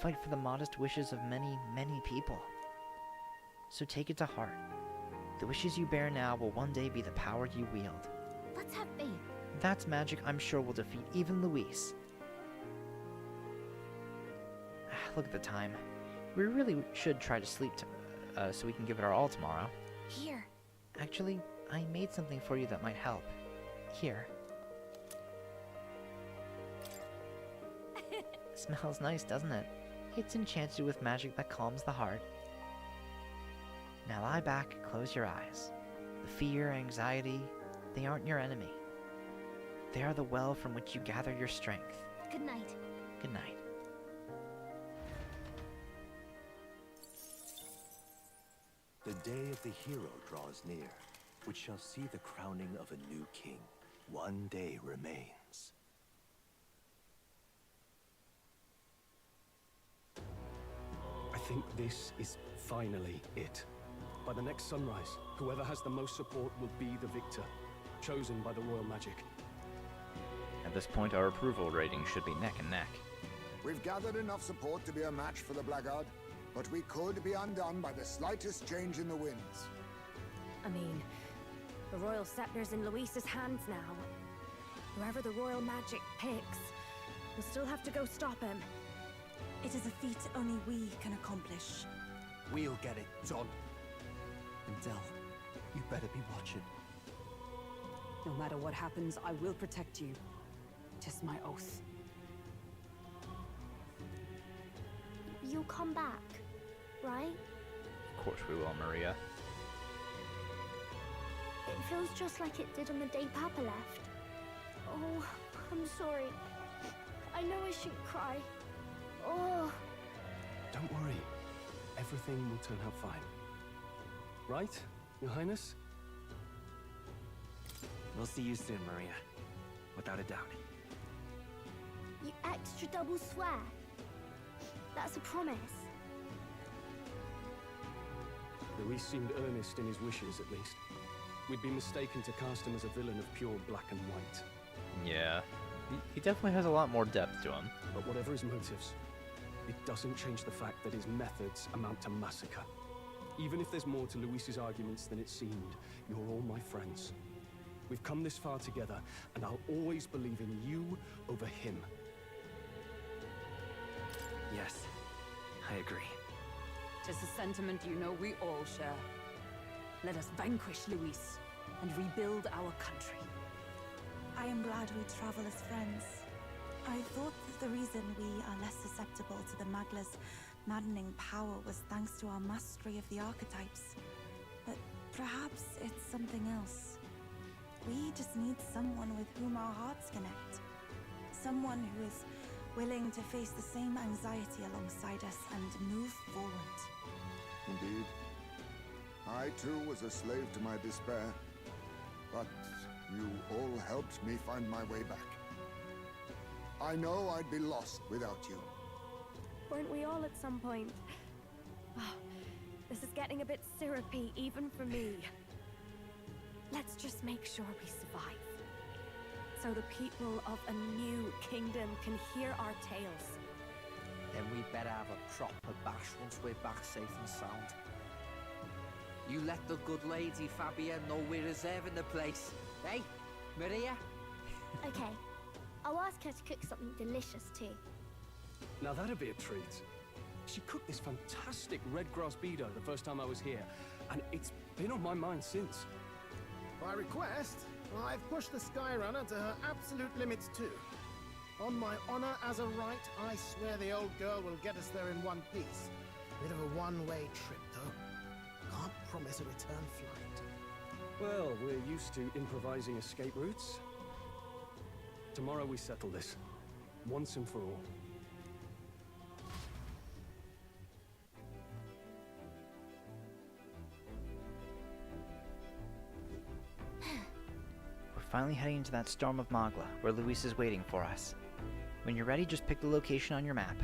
fight for the modest wishes of many, many people. So take it to heart. The wishes you bear now will one day be the power you wield. Let's have faith. That's magic I'm sure will defeat even Luis. Look at the time. We really should try to sleep so we can give it our all tomorrow. Here. Actually, I made something for you that might help. Here. Smells nice, doesn't it? It's enchanted with magic that calms the heart. Now lie back and close your eyes. The fear, anxiety, they aren't your enemy. They are the well from which you gather your strength. Good night. Good night. The day of the hero draws near, which shall see the crowning of a new king. One day remains. I think this is finally it. By the next sunrise, whoever has the most support will be the victor, chosen by the royal magic. At this point, our approval rating should be neck and neck. We've gathered enough support to be a match for the Blackguard, but we could be undone by the slightest change in the winds. I mean, the royal scepter's in Luis's hands now. Whoever the royal magic picks, will still have to go stop him. It is a feat only we can accomplish. We'll get it done. And Del, you better be watching. No matter what happens, I will protect you. 'Tis my oath. You'll come back, right? Of course we will, Maria. It feels just like it did on the day Papa left. Oh, I'm sorry. I know I shouldn't cry. Oh. Don't worry. Everything will turn out fine. Right, Your Highness? We'll see you soon, Maria. Without a doubt. You extra double swear. That's a promise. Luis seemed earnest in his wishes, at least. We'd be mistaken to cast him as a villain of pure black and white. Yeah. He definitely has a lot more depth to him. But whatever his motives, it doesn't change the fact that his methods amount to massacre. Even if there's more to Luis's arguments than it seemed, you're all my friends. We've come this far together, and I'll always believe in you over him. Yes, I agree. 'Tis a sentiment you know we all share. Let us vanquish Luis and rebuild our country. I am glad we travel as friends. I thought that the reason we are less susceptible to the Magla's maddening power was thanks to our mastery of the archetypes. But perhaps it's something else. We just need someone with whom our hearts connect. Someone who is willing to face the same anxiety alongside us and move forward. Indeed. I too was a slave to my despair, but you all helped me find my way back. I know I'd be lost without you. Weren't we all at some point? Oh, this is getting a bit syrupy, even for me. Let's just make sure we survive. So the people of a new kingdom can hear our tales. Then we better have a proper bash once we're back safe and sound. You let the good lady Fabia know we're reserving the place. Hey, Maria? Okay, I'll ask her to cook something delicious too. Now that'd be a treat. She cooked this fantastic red grass beater the first time I was here, and it's been on my mind since. By request, I've pushed the Skyrunner to her absolute limits too. On my honor as a right, I swear the old girl will get us there in one piece. Bit of a one-way trip, though. Can't promise a return flight. Well, we're used to improvising escape routes. Tomorrow we settle this, once and for all. We're finally heading into that storm of Magla, where Luis is waiting for us. When you're ready, just pick the location on your map.